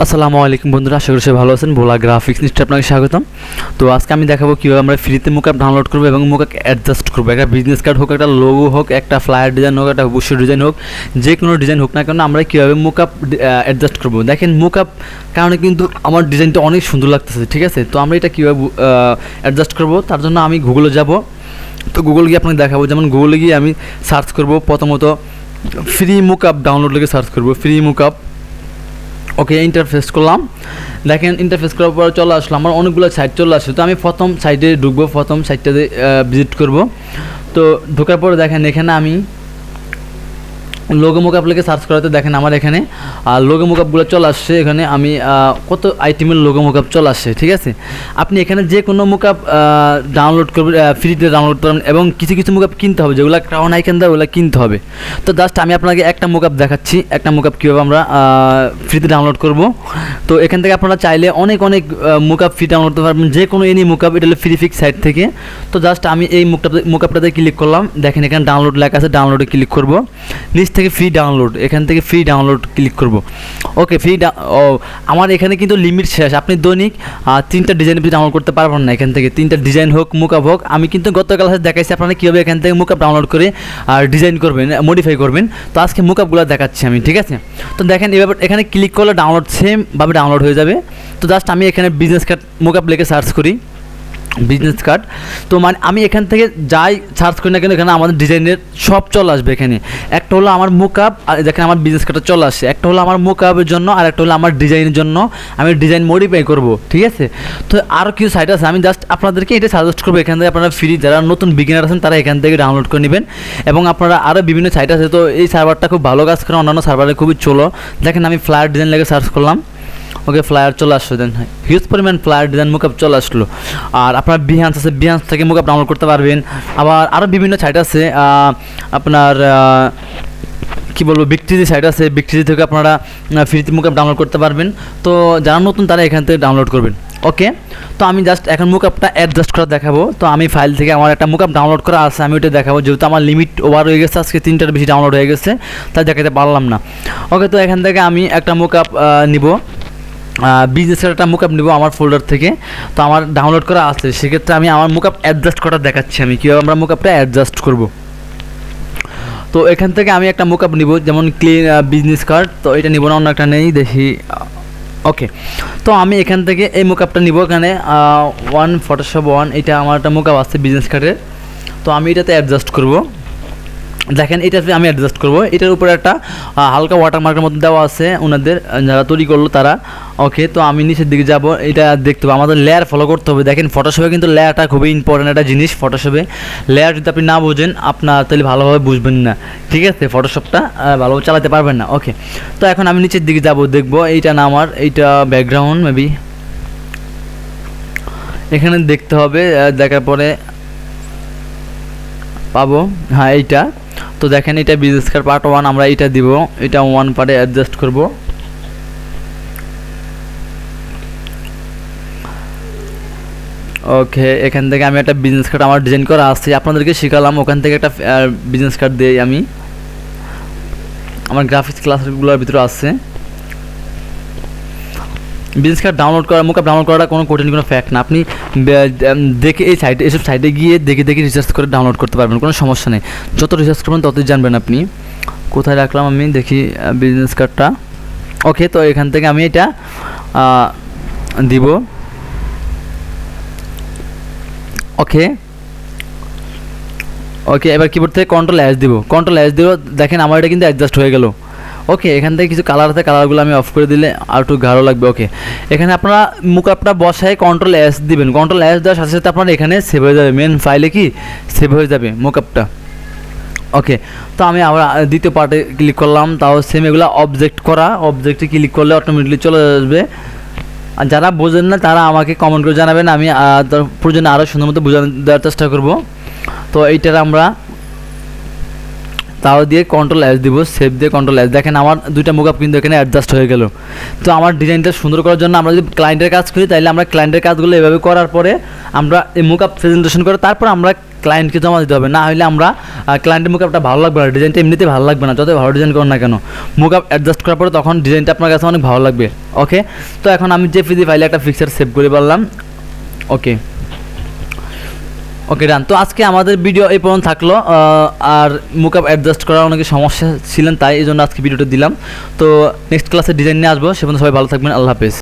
আসসালামু আলাইকুম বন্ধুরা, আশা করি সবাই ভালো আছেন। ভোলা গ্রাফিক্স ইনস্টিটিউটে আপনাকে স্বাগতম। তো আজকে আমি দেখাবো কীভাবে আমরা ফ্রিতে মুকআপ ডাউনলোড করবো এবং মুকআপ অ্যাডজাস্ট করবো। একটা বিজনেস কার্ড হোক, একটা লোগো হোক, একটা ফ্লায়ার ডিজাইন হোক, একটা বুশর ডিজাইন হোক, যে কোনো ডিজাইন হোক না কেন আমরা কীভাবে মুকআপ অ্যাডজাস্ট করবো। দেখেন মুকআপ কারণে কিন্তু আমার ডিজাইনটা অনেক সুন্দর লাগতেছে, ঠিক আছে। তো আমরা এটা কীভাবে অ্যাডজাস্ট করবো তার জন্য আমি গুগলে যাব। তো গুগল গিয়ে আপনাকে দেখাবো। যেমন গুগলে গিয়ে আমি সার্চ করবো, প্রথমত ফ্রি মুকআপ ডাউনলোড লেগে সার্চ করবো, ফ্রি মুকআপ। ওকে, ইন্টারফেস করলাম। দেখেন ইন্টারফেস করার পর চলে আসলো, আমার অনেকগুলো সাইট চলে আসে। তো আমি প্রথম সাইটে ঢুকবো, প্রথম সাইটটাতে ভিজিট করব। তো ঢোকার পরে দেখেন এখানে আমি লোগো মুকআপ লিখে সার্চ করাতে দেখেন আমার এখানে লোগো মুকআপগুলো চলে আসছে। এখানে আমি কত আইটেমের লোগো মুকআপ চলে আসছে, ঠিক আছে। আপনি এখানে যে কোনো মুকআপ ডাউনলোড করবেন, ফ্রিতে ডাউনলোড করবেন, এবং কিছু কিছু মুকআপ কিনতে হবে, যেগুলো ক্রাউন আইকন দেয় ওগুলো কিনতে হবে। তো জাস্ট আমি আপনাকে একটা মুকআপ দেখাচ্ছি, একটা মুকআপ কীভাবে আমরা ফ্রিতে ডাউনলোড করব। তো এখান থেকে আপনারা চাইলে অনেক মুকআপ ফ্রি ডাউনলোড করতে পারবেন, যে কোনো এনি মুকআপ। এটা হলো ফ্রি ফিক্স সাইট থেকে। তো জাস্ট আমি এই মুকআপটাতে ক্লিক করলাম। দেখেন এখানে ডাউনলোড লেখা আছে, ডাউনলোডে ক্লিক করব। নিচ থেকে ফ্রি ডাউনলোড, এখান থেকে ফ্রি ডাউনলোড ক্লিক করব। ওকে, আমার এখানে কিন্তু লিমিট শেষ। আপনি দৈনিক 3টা ডিজাইন ডাউনলোড করতে পারবেন না। এখান থেকে 3টা ডিজাইন হোক, মুকআপ হোক। আমি কিন্তু গতকাল দেখাইছি আপনারা কীভাবে এখান থেকে মুকআপ ডাউনলোড করে ডিজাইন করবেন, মডিফাই করবেন। তো আজকে মুকআপগুলো দেখাচ্ছি আমি, ঠিক আছে। তো দেখেন এবার এখানে ক্লিক করলে ডাউনলোড সেমভাবে ডাউনলোড হয়ে যাবে। তো জাস্ট আমি এখানে বিজনেস কার্ড মুকআপ লিখে সার্চ করি, বিজনেস কার্ড। তো মানে আমি এখান থেকে যাই সার্চ করি না কেন এখানে আমাদের ডিজাইনের সব চলে আসবে। এখানে একটা হলো আমার মুকআপ, আর দেখেন আমার বিজনেস কার্ডটা চলে আসছে। একটা হলো আমার মুকআপের জন্য, আর একটা হলো আমার ডিজাইনের জন্য। আমি ডিজাইন মডিফাই করব, ঠিক আছে। তো আরও কিছু সাইট আছে, আমি জাস্ট আপনাদেরকে এটা সাজেস্ট করবো। এখান থেকে আপনারা ফ্রি, যারা নতুন বিগিনার আছেন তারা এখান থেকে ডাউনলোড করে নেবেন। এবং আপনারা আরও বিভিন্ন সাইট আছে। তো এই সার্ভারটা খুব ভালো কাজ করে, অন্যান্য সার্ভারে খুবই চলো। দেখেন আমি ফ্লায়ার ডিজাইন লেগে সার্চ করলাম। ওকে, ফ্লায়ার চলে আসলো। দেন হিউজ পরিমাণ ফ্লায়ার ডিজাইন মুকআপ চলে আসলো। আর আপনার বিহান্স আছে, বিহান্স থেকে মুকআপ ডাউনলোড করতে পারবেন। আবার আরও বিভিন্ন সাইট আছে, আপনার কী বলবো, বিক্রিজি সাইট আছে, বিক্রিজি থেকে আপনারা ফ্রিতে মুকআপ ডাউনলোড করতে পারবেন। তো যারা নতুন তারা এখান থেকে ডাউনলোড করবেন। ওকে, তো আমি জাস্ট এখন মুকআপটা অ্যাডজাস্ট করে দেখাবো। তো আমি ফাইল থেকে আমার একটা মুকআপ ডাউনলোড করা আছে, আমি ওইটা দেখাবো। যেহেতু আমার লিমিট ওভার হয়ে গেছে, আজকে 3টার বেশি ডাউনলোড হয়ে গেছে, তাই দেখাতে পারলাম না। ওকে, তো এখান থেকে আমি একটা মুকআপ নিব, বিজনেসের একটা মুকআপ নিব আমার ফোল্ডার থেকে। তো আমার ডাউনলোড করা আছে, সেক্ষেত্রে আমি আমার মুকআপ অ্যাডজাস্ট করা দেখাচ্ছি আমি কীভাবে আমরা মুকআপটা অ্যাডজাস্ট করব। তো এখান থেকে আমি একটা মুকআপ নিব, যেমন ক্লিন বিজনেস কার্ড। তো এটা নিব না, অন্য একটা নেই, দেখি। ওকে, তো আমি এখান থেকে এই মুকআপটা নিব। এখানে 1 ফটোশপ 1, এটা আমার একটা মুকআপ আছে বিজনেস কার্ডের। তো আমি এটাতে অ্যাডজাস্ট করব। দেখেন এটাতে আমি অ্যাডজাস্ট করব। এটার উপরে একটা হালকা ওয়াটারমার্কের মতো দেওয়া আছে ওনাদের, যারা তৈরি করলো তারা। ওকে, তো আমি নিচের দিকে যাব, এটা দেখতে হবে, আমাদের লেয়ার ফলো করতে হবে। দেখেন ফটোশপে কিন্তু লেয়ারটা খুবই ইম্পর্টেন্ট একটা জিনিস। ফটোশপে লেয়ার যদি আপনি না বোঝেন, আপনার তাহলে ভালোভাবে বুঝবেন না, ঠিক আছে। ফটোশপটা ভালোভাবে চালাতে পারবেন না। ওকে, তো এখন আমি নিচের দিকে যাব, দেখব এইটা না আমার, এইটা ব্যাকগ্রাউন্ড মেবি এখানে দেখতে হবে। দেখার পরে পাবো, হ্যাঁ এইটা। তো দেখেন এটা বিজনেস কার্ড পার্ট 1, আমরা এটা দিব, এটা 1 পার্টে অ্যাডজাস্ট করব। ওকে, এখান থেকে আমি একটা বিজনেস কার্ড আমার ডিজাইন করা আছে, আপনাদেরকে শেখালাম। ওখান থেকে একটা বিজনেস কার্ড দিই আমি, আমার গ্রাফিক্স ক্লাসগুলোর ভিতরে আছে। বিজনেস কার্ড ডাউনলোড করা, মুকআপ ডাউনলোড করাটা কোনো কঠিন কোনো ফ্যাক্ট না। আপনি দেখে এই সাইটে, এসব সাইটে গিয়ে দেখে রিসার্চ করে ডাউনলোড করতে পারবেন, কোনো সমস্যা নেই। যত রিসার্চ করবেন ততই জানবেন আপনি। কোথায় রাখলাম আমি, দেখি বিজনেস কার্ডটা। ওকে, তো এখান থেকে আমি এটা দিব। ওকে, ওকে, এবার কিবোর্ড থেকে কন্ট্রোল-S দিব, কন্ট্রোল-S দিব। দেখেন আমার এটা কিন্তু অ্যাডজাস্ট হয়ে গেল। ওকে, এখান থেকে কিছু কালার আছে, কালারগুলো আমি অফ করে দিলে আর একটু গাঢ় লাগবে। ওকে, এখানে আপনারা মুকআপটা বসায় কন্ট্রোল-S দিবেন। কন্ট্রোল-S দেওয়ার সাথে সাথে আপনার এখানে সেভ হয়ে যাবে, মেন ফাইলে কি সেভ হয়ে যাবে মুকআপটা। ওকে, তো আমি আবার দ্বিতীয় পার্টে ক্লিক করলাম। তাও সেম এগুলো অবজেক্ট করা, অবজেক্টে ক্লিক করলে অটোমেটিকলি চলে আসবে। আর যারা বোঝেন না তারা আমাকে কমেন্ট করে জানাবেন, আমি প্রয়োজনে আরও সুন্দর মতো বোঝানো দেওয়ার চেষ্টা করব। তো এইটার আমরা তাও দিয়ে কন্ট্রোল-S দিব, সেভ দিয়ে কন্ট্রোল-S। দেখেন আমার 2টা মুকআপ কিন্তু এখানে অ্যাডজাস্ট হয়ে গেল। তো আমার ডিজাইনটা সুন্দর করার জন্য আমরা যদি ক্লায়েন্টের কাজ করি, তাহলে আমরা ক্লায়েন্টের কাজগুলো এভাবে করার পরে আমরা এই মুকআপ প্রেজেন্টেশন করে তারপর আমরা ক্লায়েন্টকে জমা দিতে হবে, না হলে আমরা ক্লায়েন্টের মুকআপটা ভালো লাগবে না, ডিজাইনটা এমনিতে ভালো লাগবে না, যতই ভালো ডিজাইন করুন না কেন, মুকআপ অ্যাডজাস্ট করার পরে তখন ডিজাইনটা আপনার কাছে অনেক ভালো লাগবে। ওকে, তো এখন আমি জেপিজি ফাইলে একটা পিকচার সেভ করে বললাম। ওকে ওকে ডান। তো আজকে আমাদের ভিডিও এই পর্যন্ত থাকলো। আর মুকআপ অ্যাডজাস্ট করার অনেক সমস্যা ছিলেন, তাই এই জন্য আজকে ভিডিওটা দিলাম। তো নেক্সট ক্লাসে ডিজাইন নিয়ে আসবো, সে পর্যন্ত সবাই ভালো থাকবেন, আল্লাহ হাফেজ।